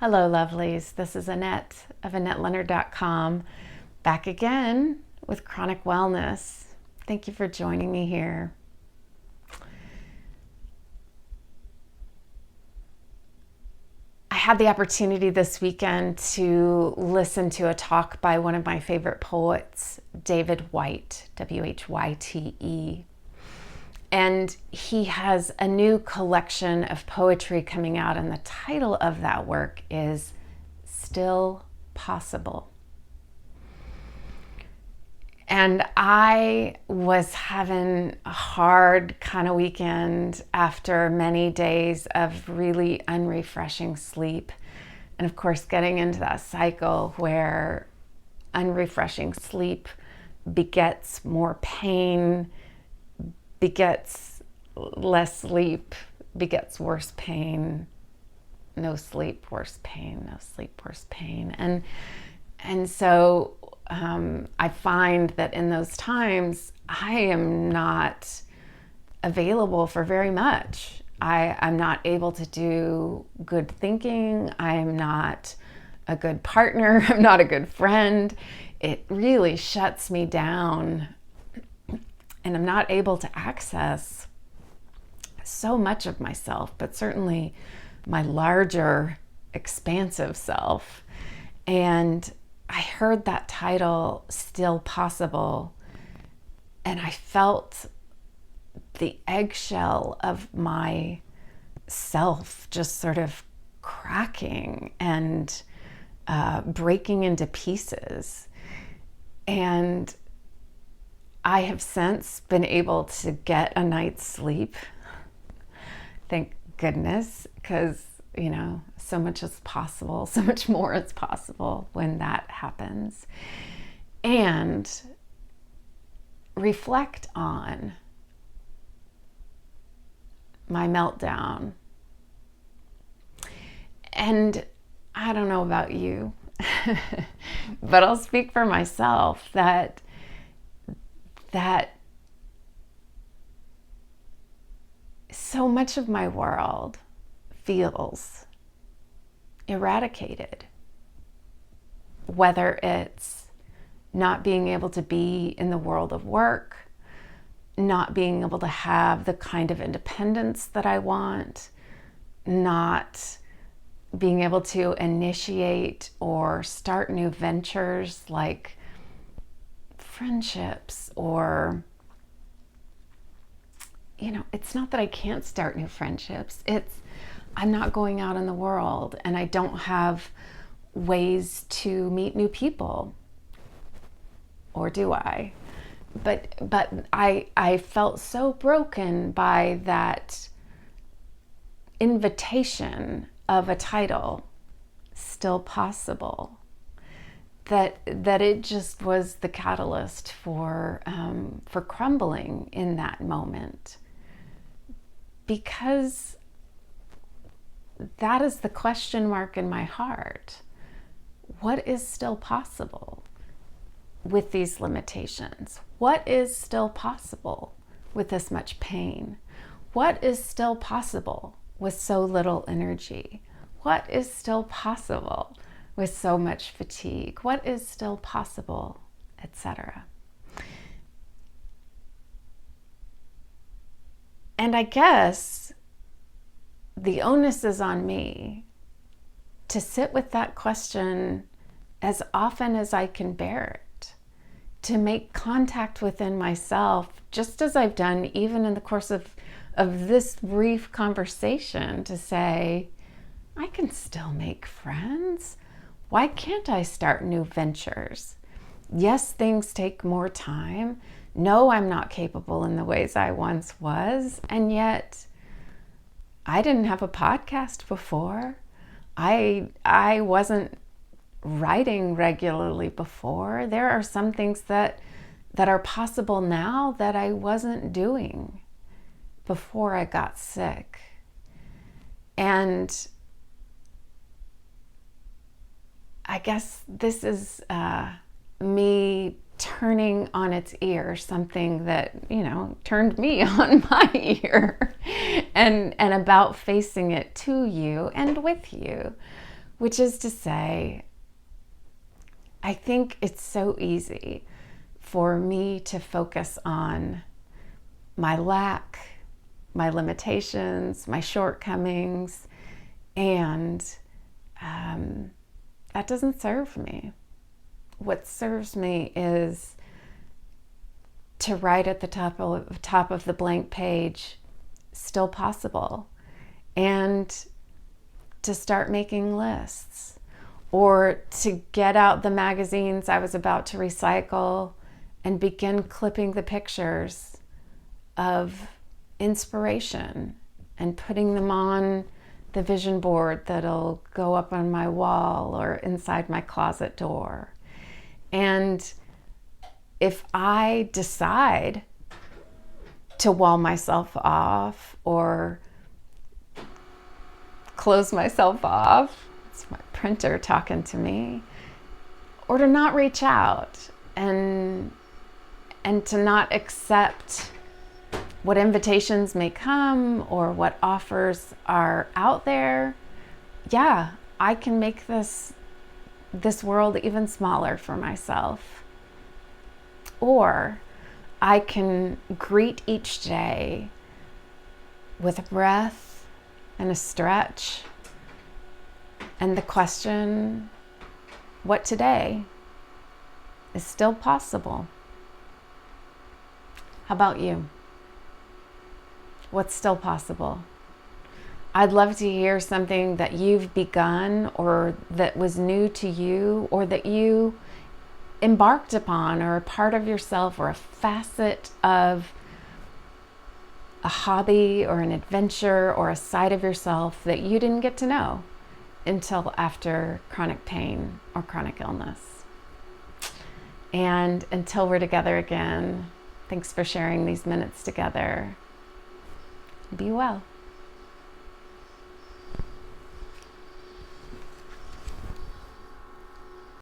Hello, lovelies. This is Annette of AnnetteLeonard.com, back again with Chronic Wellness. Thank you for joining me here. I had the opportunity this weekend to listen to a talk by one of my favorite poets, David Whyte, W-H-Y-T-E. And he has a new collection of poetry coming out, and the title of that work is Still Possible. And I was having a hard kind of weekend after many days of really unrefreshing sleep. And of course, getting into that cycle where unrefreshing sleep begets more pain, begets less sleep, begets worse pain, no sleep, worse pain, no sleep, worse pain. And so I find that in those times, I am not available for very much. I'm not able to do good thinking. I'm not a good partner. I'm not a good friend. It really shuts me down. And I'm not able to access so much of myself, but certainly my larger, expansive self. And I heard that title, Still Possible, and I felt the eggshell of my self just sort of cracking and breaking into pieces. And I have since been able to get a night's sleep. Thank goodness, because, so much is possible, so much more is possible when that happens. And reflect on my meltdown. And I don't know about you, but I'll speak for myself that so much of my world feels eradicated. Whether it's not being able to be in the world of work, not being able to have the kind of independence that I want, not being able to initiate or start new ventures like friendships, or it's not that I can't start new friendships, it's I'm not going out in the world and I don't have ways to meet new people. Or do I? But I felt so broken by that invitation of a title, Still Possible, that it just was the catalyst for crumbling in that moment. Because that is the question mark in my heart. What is still possible with these limitations? What is still possible with this much pain? What is still possible with so little energy? What is still possible with so much fatigue? What is still possible, etc.? And I guess the onus is on me to sit with that question as often as I can bear it, to make contact within myself, just as I've done even in the course of this brief conversation, to say, I can still make friends. Why can't I start new ventures? Yes, things take more time. No, I'm not capable in the ways I once was. And yet, I didn't have a podcast before. I wasn't writing regularly before. There are some things that are possible now that I wasn't doing before I got sick. And I guess this is me turning on its ear something that, turned me on my ear, and about facing it to you and with you, which is to say, I think it's so easy for me to focus on my lack, my limitations, my shortcomings, and that doesn't serve me. What serves me is to write at the top of the blank page, still possible, and to start making lists, or to get out the magazines I was about to recycle and begin clipping the pictures of inspiration and putting them on the vision board that'll go up on my wall or inside my closet door. And if I decide to wall myself off or close myself off, it's my printer talking to me, or to not reach out and to not accept what invitations may come or what offers are out there, yeah, I can make this world even smaller for myself. Or I can greet each day with a breath and a stretch and the question, what today is still possible? How about you? What's still possible? I'd love to hear something that you've begun or that was new to you or that you embarked upon, or a part of yourself or a facet of a hobby or an adventure or a side of yourself that you didn't get to know until after chronic pain or chronic illness. And until we're together again, thanks for sharing these minutes together. Be well.